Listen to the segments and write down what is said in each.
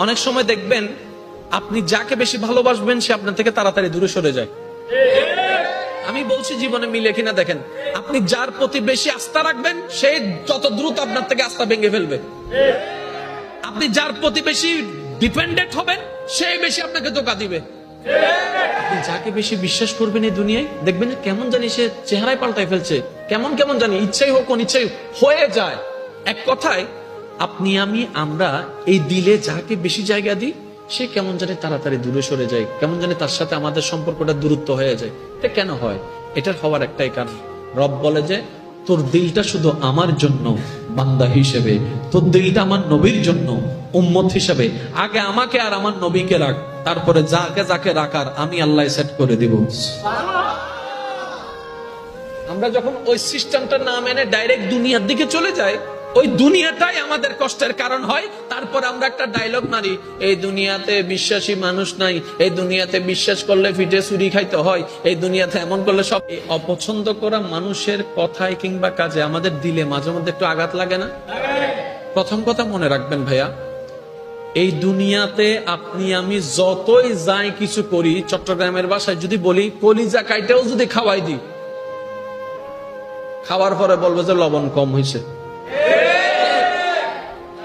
অনেক সময় দেখবেন আপনি যাকে বেশি ভালোবাসবেন সে আপনার থেকে তাড়াতাড়ি দূরে সরে যায়। আমি বলছি জীবনে মিলে কিনা দেখেন, আপনি যার প্রতি বেশি আস্থা রাখবেন সে যত দ্রুত আপনার থেকে আস্থা ভেঙে ফেলবে। আপনি যার প্রতি বেশি ডিপেন্ডেন্ট হবেন সে বেশি আপনাকে ধোঁকা দিবে। আপনি যাকে বেশি বিশ্বাস করবেন এই দুনিয়ায় দেখবেন যে কেমন জানি সে চেহারায় পাল্টাই ফেলছে, কেমন কেমন জানি ইচ্ছাই হোক অনিচ্ছাই হয়ে যায়। এক কথায় আপনি আমরা এই দিলে যাকে বেশি জায়গা দিই সে কেমন জানি তাড়াতাড়ি দূরে সরে যায়, কেমন জানি তার সাথে আমাদের সম্পর্কটা দূরত্ব হয়ে যায়। এটা কেন হয়? এটার হওয়ার একটাই কারণ, রব বলে যে তোর দিলটা শুধু আমার জন্য বান্দা হিসেবে, তোর দিলটা আমার নবীর জন্য উম্মত হিসেবে, আগে আমাকে আর আমার নবীকে রাখ, তারপরে যাকে যাকে রাখার আমি আল্লাহ সেট করে দিব। আমরা যখন ওই সিস্টেমটা না মেনে ডাইরেক্ট দুনিয়ার দিকে চলে যাই, ওই দুনিয়াটাই আমাদের কষ্টের কারণ হয়। তারপর আমরা একটা ডায়লগ মারি, এই দুনিয়াতে বিশ্বাসী মানুষ নাই, এই দুনিয়াতে বিশ্বাস করলে ফিটে চুরি খাইতে হয়, এই দুনিয়াতে এমন করলে সব। এই অপছন্দ করা মানুষের কথায় কিংবা কাজে আমাদের দিলে মাঝে মধ্যে একটু আঘাত লাগে না? প্রথম কথা মনে রাখবেন ভাইয়া, এই দুনিয়াতে আপনি আমি যতই যাই কিছু করি, চট্টগ্রামের ভাষায় যদি বলি কলিজা কাইটাও যদি খাওয়াই দিই, খাওয়ার পরে বলবে যে লবণ কম হয়েছে।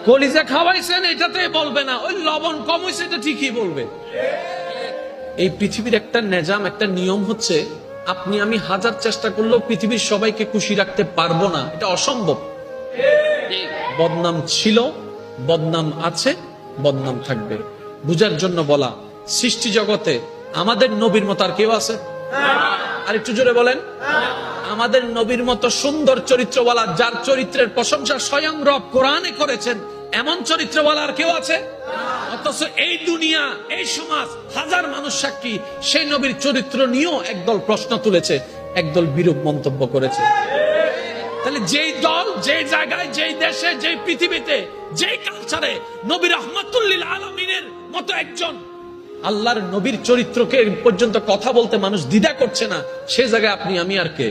কলিজা খাওয়াইছেন এটাতে বলবে না, ওই লবণ কম হয়েছে এটা ঠিকই বলবে। এই পৃথিবীর একটা নিজাম, একটা নিয়ম হচ্ছে আপনি আমি হাজার চেষ্টা করলেও পৃথিবীর সবাইকে খুশি রাখতে পারবো না, এটা অসম্ভব। বদনাম ছিল, বদনাম আছে, বদনাম থাকবে। বুঝার জন্য বলা, সৃষ্টি জগতে আমাদের নবীর মতো আর কেউ আছে? আর একটু জোরে বলেন, আমাদের নবীর মতো সুন্দর চরিত্রওয়ালা, যার চরিত্রের প্রশংসা স্বয়ং রব কোরআনে করেছেন, এমন চরিত্রওয়ালা আর কেউ আছে? অথচ এই দুনিয়া, এই সমাজ, হাজার মানুষ সাক্ষী সেই নবীর চরিত্র নিয়েও একদল প্রশ্ন তুলেছে, একদল বিরূপ মন্তব্য করেছে। তাহলে যেই দল, যেই জায়গায়, যেই দেশে, যেই পৃথিবীতে, যেই কালচারে নবী রাহমাতুল লিল আলামিনের মতো একজন আল্লাহর নবীর চরিত্রকে পর্যন্ত কথা বলতে মানুষ দ্বিধা করছে না, সে জায়গায় আপনি আমি আর কে?